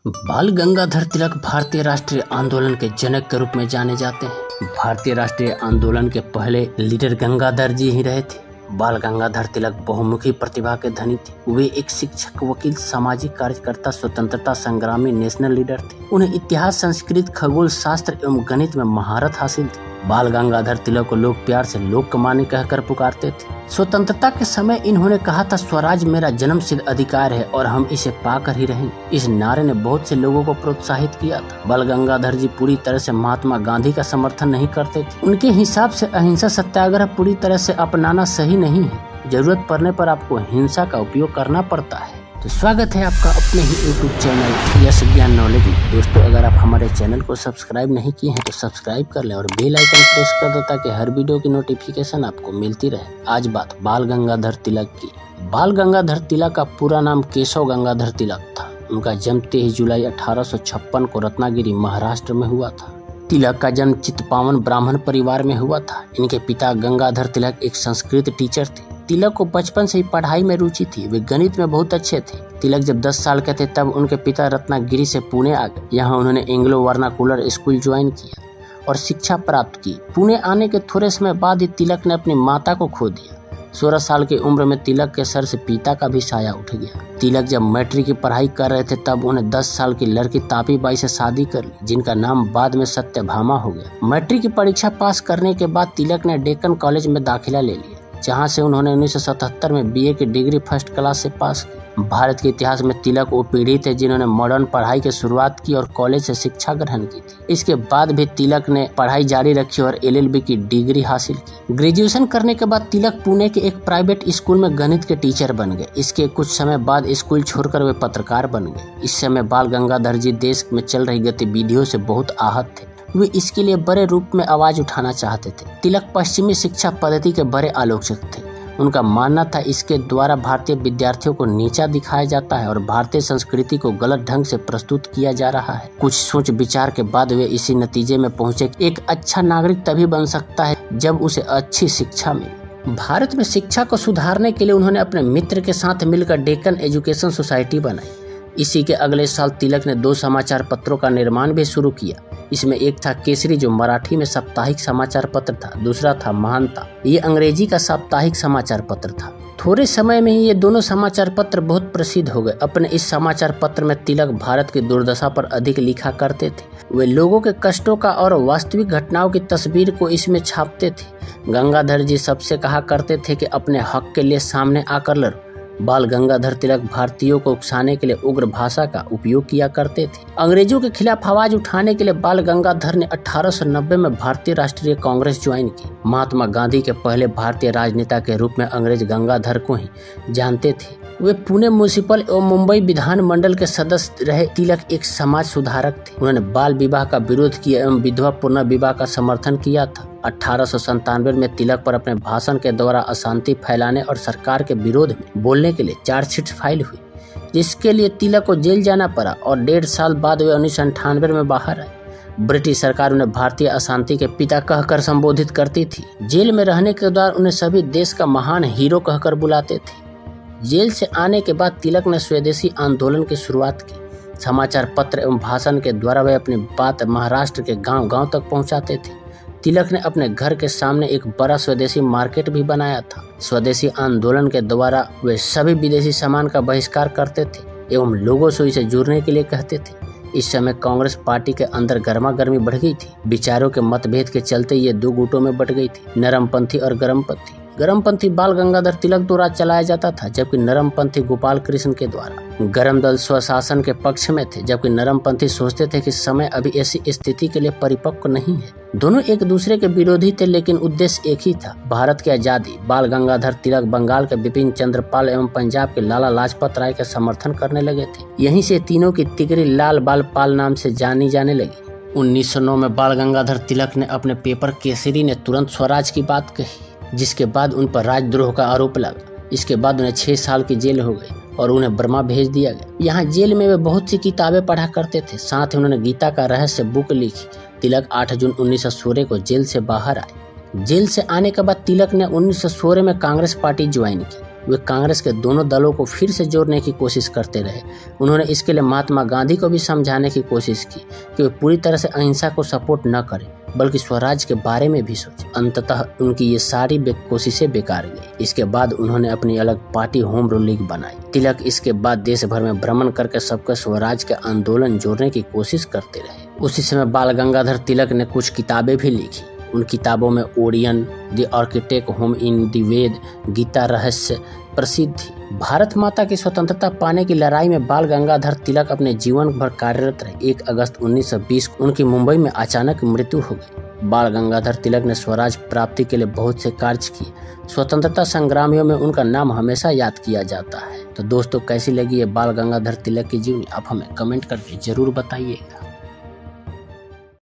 बाल गंगाधर तिलक भारतीय राष्ट्रीय आंदोलन के जनक के रूप में जाने जाते हैं। भारतीय राष्ट्रीय आंदोलन के पहले लीडर गंगाधर जी ही रहे थे। बाल गंगाधर तिलक बहुमुखी प्रतिभा के धनी थे। वे एक शिक्षक, वकील, सामाजिक कार्यकर्ता, स्वतंत्रता संग्रामी, नेशनल लीडर थे। उन्हें इतिहास, संस्कृत, खगोल शास्त्र एवं गणित में महारत हासिल थी। बाल गंगाधर तिलक को लोग प्यार से लोकमान्य कहकर पुकारते थे। स्वतंत्रता के समय इन्होंने कहा था, स्वराज मेरा जन्मसिद्ध अधिकार है और हम इसे पाकर ही रहेंगे। इस नारे ने बहुत से लोगों को प्रोत्साहित किया था। बाल गंगाधर जी पूरी तरह से महात्मा गांधी का समर्थन नहीं करते थे। उनके हिसाब से अहिंसा सत्याग्रह पूरी तरह से अपनाना सही नहीं है। जरूरत पड़ने पर आपको हिंसा का उपयोग करना पड़ता है। तो स्वागत है आपका अपने ही YouTube चैनल यस ज्ञान नॉलेज में। दोस्तों, अगर आप हमारे चैनल को सब्सक्राइब नहीं किए हैं तो सब्सक्राइब कर लें और बेल आइकन प्रेस कर दो ताकि हर वीडियो की नोटिफिकेशन आपको मिलती रहे। आज बात बाल गंगाधर तिलक की। बाल गंगाधर तिलक का पूरा नाम केशव गंगाधर तिलक था। उनका जन्म 23 जुलाई 1856 को रत्नागिरी, महाराष्ट्र में हुआ था। तिलक का जन्म चित्पावन ब्राह्मण परिवार में हुआ था। इनके पिता गंगाधर तिलक एक संस्कृत टीचर थे। तिलक को बचपन से ही पढ़ाई में रुचि थी। वे गणित में बहुत अच्छे थे। तिलक जब 10 साल के थे तब उनके पिता रत्नागिरी से पुणे आ गए। यहाँ उन्होंने एंग्लो वर्नाकुलर स्कूल ज्वाइन किया और शिक्षा प्राप्त की। पुणे आने के थोड़े समय बाद ही तिलक ने अपनी माता को खो दिया। 16 साल की उम्र में तिलक के सर से पिता का भी साया उठ गया। तिलक जब मैट्रिक की पढ़ाई कर रहे थे तब उन्हें 10 साल की लड़की तापी बाई से शादी कर ली, जिनका नाम बाद में सत्यभामा हो गया। मैट्रिक की परीक्षा पास करने के बाद तिलक ने डेक्कन कॉलेज में दाखिला ले लिया, जहां से उन्होंने 1977 में बीए की डिग्री फर्स्ट क्लास से पास की। भारत के इतिहास में तिलक वो पीढ़ी थे जिन्होंने मॉडर्न पढ़ाई की शुरुआत की और कॉलेज से शिक्षा ग्रहण की थी। इसके बाद भी तिलक ने पढ़ाई जारी रखी और LLB की डिग्री हासिल की। ग्रेजुएशन करने के बाद तिलक पुणे के एक प्राइवेट स्कूल में गणित के टीचर बन गए। इसके कुछ समय बाद स्कूल छोड़कर वे पत्रकार बन गए। इस समय बाल गंगाधर जी देश में चल रही गतिविधियों से बहुत आहत थे। वे इसके लिए बड़े रूप में आवाज उठाना चाहते थे। तिलक पश्चिमी शिक्षा पद्धति के बड़े आलोचक थे। उनका मानना था इसके द्वारा भारतीय विद्यार्थियों को नीचा दिखाया जाता है और भारतीय संस्कृति को गलत ढंग से प्रस्तुत किया जा रहा है। कुछ सोच विचार के बाद वे इसी नतीजे में पहुंचे, एक अच्छा नागरिक तभी बन सकता है जब उसे अच्छी शिक्षा मिले। भारत में शिक्षा को सुधारने के लिए उन्होंने अपने मित्र के साथ मिलकर डेक्कन एजुकेशन सोसाइटी बनाई। इसी के अगले साल तिलक ने 2 समाचार पत्रों का निर्माण भी शुरू किया। इसमें एक था केसरी, जो मराठी में साप्ताहिक समाचार पत्र था। दूसरा था महानता, ये अंग्रेजी का साप्ताहिक समाचार पत्र था। थोड़े समय में ही ये दोनों समाचार पत्र बहुत प्रसिद्ध हो गए। अपने इस समाचार पत्र में तिलक भारत की दुर्दशा पर अधिक लिखा करते थे। वे लोगों के कष्टों का और वास्तविक घटनाओं की तस्वीर को इसमें छापते थे। गंगाधर जी सबसे कहा करते थे कि अपने हक के लिए सामने आकर लड़ो। बाल गंगाधर तिलक भारतीयों को उकसाने के लिए उग्र भाषा का उपयोग किया करते थे। अंग्रेजों के खिलाफ आवाज उठाने के लिए बाल गंगाधर ने 1890 में भारतीय राष्ट्रीय कांग्रेस ज्वाइन की। महात्मा गांधी के पहले भारतीय राजनेता के रूप में अंग्रेज गंगाधर को ही जानते थे। वे पुणे म्युनिसिपल एवं मुंबई विधान मंडल के सदस्य रहे। तिलक एक समाज सुधारक थे। उन्होंने बाल विवाह का विरोध किया एवं विधवा पुनर्विवाह का समर्थन किया था। 1897 में तिलक पर अपने भाषण के द्वारा अशांति फैलाने और सरकार के विरोध में बोलने के लिए चार्जशीट फाइल हुई, जिसके लिए तिलक को जेल जाना पड़ा और 1.5 साल बाद वे 1998 में बाहर आए। ब्रिटिश सरकार उन्हें भारतीय अशांति के पिता कहकर संबोधित करती थी। जेल में रहने के दौरान उन्हें सभी देश का महान हीरो कहकर बुलाते थे। जेल से आने के बाद तिलक ने स्वदेशी आंदोलन की शुरुआत की। समाचार पत्र एवं भाषण के द्वारा वे अपनी बात महाराष्ट्र के गांव-गांव तक पहुंचाते थे। तिलक ने अपने घर के सामने एक बड़ा स्वदेशी मार्केट भी बनाया था। स्वदेशी आंदोलन के द्वारा वे सभी विदेशी सामान का बहिष्कार करते थे एवं लोगों से इसे जुड़ने के लिए कहते थे। इस समय कांग्रेस पार्टी के अंदर गर्मा गर्मी बढ़ गई थी। विचारों के मतभेद के चलते ये 2 गुटों में बट गई थी, नरमपंथी और गर्मपंथी। गर्मपंथी बाल गंगाधर तिलक द्वारा चलाया जाता था, जबकि नरमपंथी गोपाल कृष्ण के द्वारा। गर्म दल स्वशासन के पक्ष में थे, जबकि नरमपंथी सोचते थे कि समय अभी ऐसी स्थिति के लिए परिपक्व नहीं है। दोनों एक दूसरे के विरोधी थे, लेकिन उद्देश्य एक ही था, भारत की आजादी। बाल गंगाधर तिलक बंगाल के बिपिन चंद्र पाल एवं पंजाब के लाला लाजपत राय का समर्थन करने लगे थे। यहीं से तीनों की तिगरी लाल बाल पाल नाम से जानी जाने लगी। 1909 में बाल गंगाधर तिलक ने अपने पेपर केसरी ने तुरंत स्वराज की बात कही, जिसके बाद उन पर राजद्रोह का आरोप लगा। इसके बाद उन्हें 6 साल की जेल हो गई और उन्हें बर्मा भेज दिया गया। यहाँ जेल में वे बहुत सी किताबें पढ़ा करते थे। साथ ही उन्होंने गीता का रहस्य बुक लिखी। तिलक 8 जून 1916 को जेल से बाहर आए। जेल से आने के बाद तिलक ने 1916 में कांग्रेस पार्टी ज्वाइन की। वे कांग्रेस के दोनों दलों को फिर से जोड़ने की कोशिश करते रहे। उन्होंने इसके लिए महात्मा गांधी को भी समझाने की कोशिश की कि वे पूरी तरह से अहिंसा को सपोर्ट न करें, बल्कि स्वराज के बारे में भी सोचें। अंततः उनकी ये सारी कोशिशें बेकार गई। इसके बाद उन्होंने अपनी अलग पार्टी होम रूल लीग बनाई। तिलक इसके बाद देश भर में भ्रमण करके सबके स्वराज के आंदोलन जोड़ने की कोशिश करते रहे। उसी समय बाल गंगाधर तिलक ने कुछ किताबें भी लिखी। उन किताबों में Orion, the arctic home in the Veda, Gita Rahasya प्रसिद्ध थी। भारत माता की स्वतंत्रता पाने की लड़ाई में बाल गंगाधर तिलक अपने जीवन भर कार्यरत रहे। 1 अगस्त 1920 को उनकी मुंबई में अचानक मृत्यु हो गई। बाल गंगाधर तिलक ने स्वराज प्राप्ति के लिए बहुत से कार्य किए। स्वतंत्रता संग्रामियों में उनका नाम हमेशा याद किया जाता है। तो दोस्तों, कैसी लगी ये बाल गंगाधर तिलक की जीवनी, आप हमें कमेंट करके जरूर बताइएगा।